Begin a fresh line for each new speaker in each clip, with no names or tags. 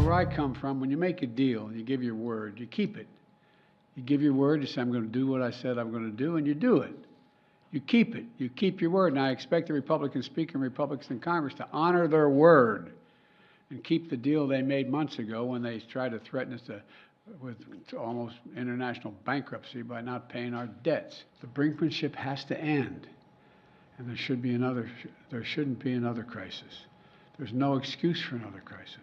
where I come from, when you make a deal, you give your word, you keep it. You give your word, you say, I'm going to do what I said I'm going to do, and you do it. You keep it. You keep your word. And I expect the Republican Speaker and Republicans in Congress to honor their word and keep the deal they made months ago when they tried to threaten us with almost international bankruptcy by not paying our debts. The brinkmanship has to end, and there shouldn't be another crisis. There's no excuse for another crisis.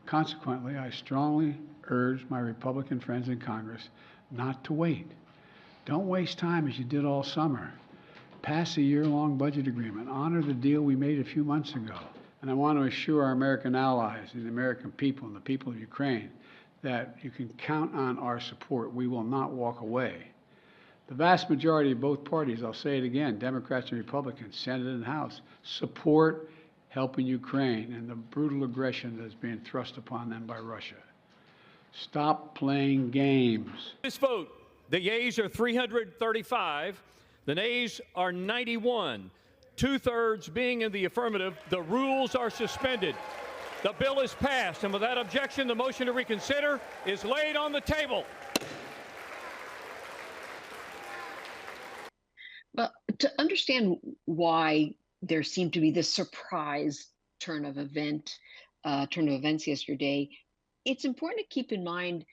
Consequently, I strongly urge my Republican friends in Congress not to wait. Don't waste time as you did all summer. Pass a year-long budget agreement. Honor the deal we made a few months ago. And I want to assure our American allies and the American people and the people of Ukraine that you can count on our support. We will not walk away. The vast majority of both parties, I'll say it again, Democrats and Republicans, Senate and House, support helping Ukraine and the brutal aggression that's being thrust upon them by Russia. Stop playing games.
This vote, the yeas are 335, the nays are 91. 2/3 being in the affirmative, the rules are suspended. The bill is passed, and without objection, the motion to reconsider is laid on the table.
Well, to understand why there seemed to be this surprise turn of events yesterday, it's important to keep in mind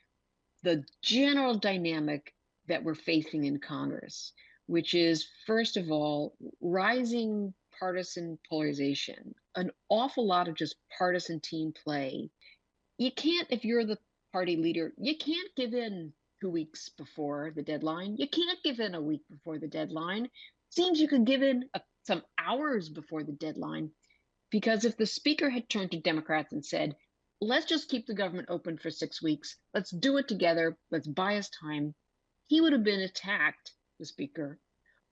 the general dynamic that we're facing in Congress, which is, first of all, rising partisan polarization, an awful lot of just partisan team play. You can't, if you're the party leader, you can't give in 2 weeks before the deadline. You can't give in a week before the deadline. Seems you could give in some hours before the deadline, because if the speaker had turned to Democrats and said, let's just keep the government open for 6 weeks, let's do it together, let's buy us time, he would have been attacked, the speaker,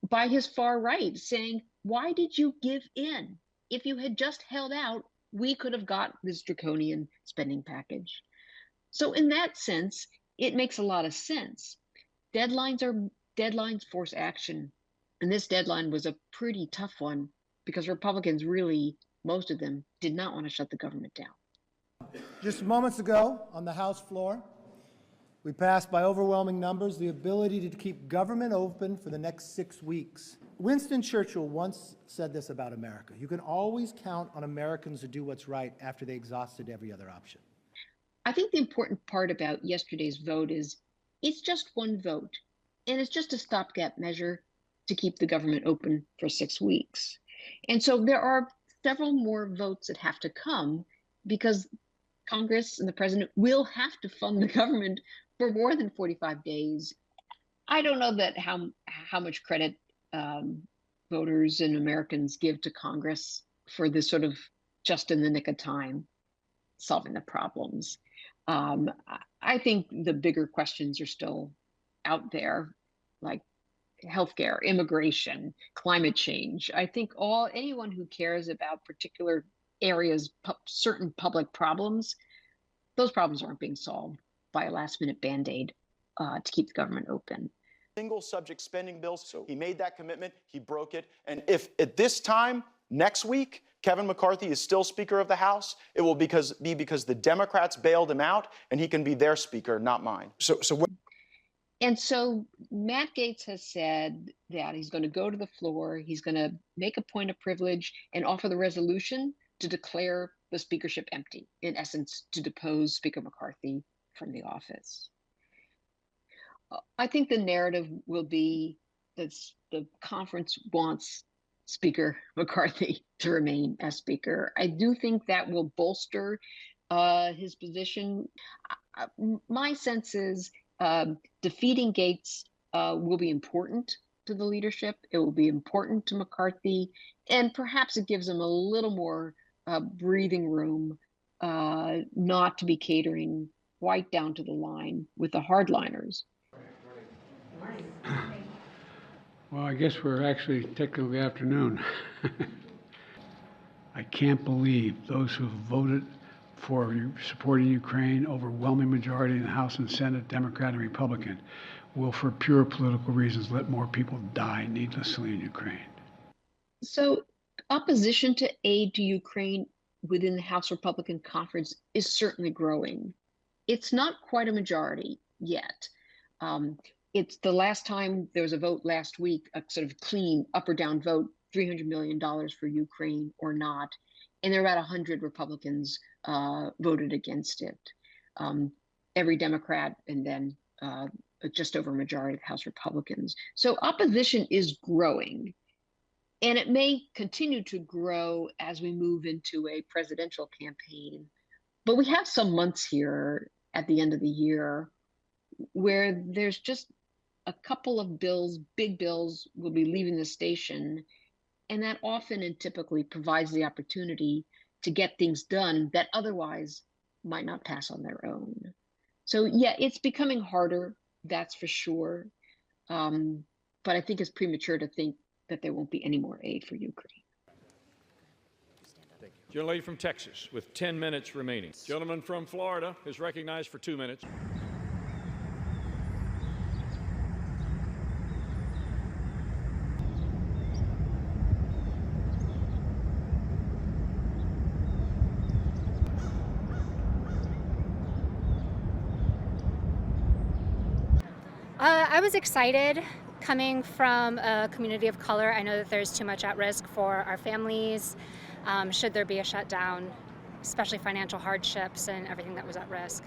by his far right, saying, why did you give in? If you had just held out, we could have got this draconian spending package. So in that sense, it makes a lot of sense. Deadlines force action. And this deadline was a pretty tough one because Republicans really, most of them, did not want to shut the government down.
Just moments ago on the House floor, we passed by overwhelming numbers the ability to keep government open for the next 6 weeks. Winston Churchill once said this about America: you can always count on Americans to do what's right after they exhausted every other option.
I think the important part about yesterday's vote is it's just one vote, and it's just a stopgap measure to keep the government open for 6 weeks. And so there are several more votes that have to come because Congress and the president will have to fund the government for more than 45 days. I don't know that how much credit voters and Americans give to Congress for this sort of just in the nick of time solving the problems. I think the bigger questions are still out there, like healthcare, immigration, climate change. I think anyone who cares about particular areas, certain public problems, those problems aren't being solved by a last-minute Band-Aid to keep the government open.
Single subject spending bills. So he made that commitment, he broke it. And if at this time, next week, Kevin McCarthy is still Speaker of the House, it will be because the Democrats bailed him out and he can be their Speaker, not mine.
And so Matt Gaetz has said that he's going to go to the floor, he's going to make a point of privilege and offer the resolution to declare the speakership empty, in essence, to depose Speaker McCarthy from the office. I think the narrative will be that the conference wants Speaker McCarthy to remain as Speaker. I do think that will bolster his position. My sense is defeating Gaetz will be important to the leadership. It will be important to McCarthy, and perhaps it gives him a little more breathing room not to be catering right down to the line with the hardliners.
Well, I guess we're actually technically afternoon. I can't believe those who voted for supporting Ukraine, overwhelming majority in the House and Senate, Democrat and Republican, will, for pure political reasons, let more people die needlessly in Ukraine.
So opposition to aid to Ukraine within the House Republican Conference is certainly growing. It's not quite a majority yet. It's the last time there was a vote last week, a sort of clean up or down vote, $300 million for Ukraine or not. And there are about 100 Republicans voted against it. Every Democrat, and then just over a majority of House Republicans. So opposition is growing. And it may continue to grow as we move into a presidential campaign. But we have some months here at the end of the year where there's just a couple of bills, big bills, will be leaving the station. And that often and typically provides the opportunity to get things done that otherwise might not pass on their own. So yeah, it's becoming harder, that's for sure. But I think it's premature to think that there won't be any more aid for Ukraine.
Gentlelady from Texas with 10 minutes remaining. Gentleman from Florida is recognized for 2 minutes.
I was excited coming from a community of color. I know that there's too much at risk for our families should there be a shutdown, especially financial hardships and everything that was at risk.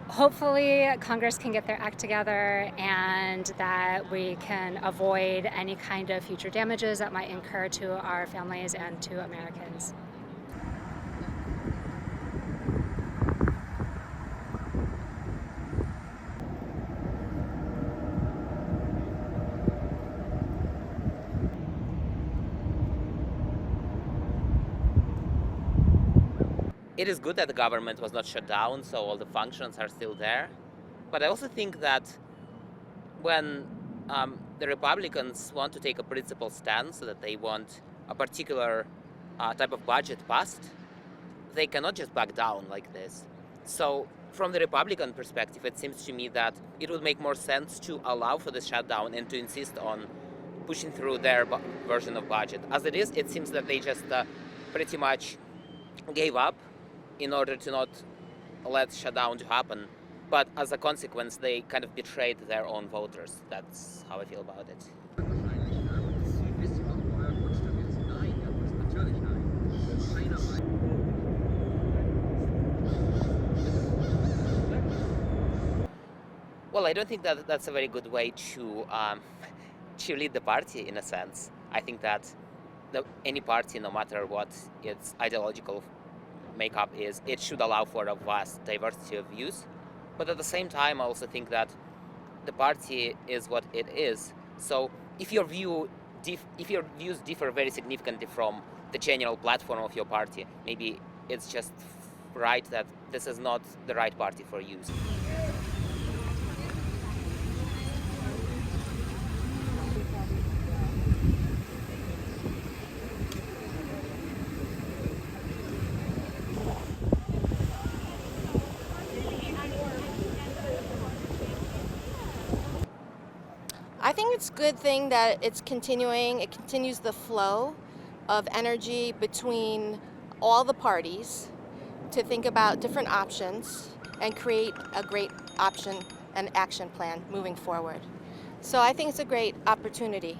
Hopefully Congress can get their act together and that we can avoid any kind of future damages that might incur to our families and to Americans.
It is good that the government was not shut down, so all the functions are still there. But I also think that when the Republicans want to take a principled stance that they want a particular type of budget passed, they cannot just back down like this. So from the Republican perspective, it seems to me that it would make more sense to allow for the shutdown and to insist on pushing through their version of budget. As it is, it seems that they just pretty much gave up in order to not let shutdown to happen. But as a consequence, they kind of betrayed their own voters. That's how I feel about it. Well, I don't think that that's a very good way to lead the party, in a sense. I think that any party, no matter what its ideological makeup is, it should allow for a vast diversity of views. But at the same time, I also think that the party is what it is. So if your views differ very significantly from the general platform of your party, maybe it's just right that this is not the right party for you.
I think it's a good thing that it's continuing. It continues the flow of energy between all the parties to think about different options and create a great option and action plan moving forward. So I think it's a great opportunity.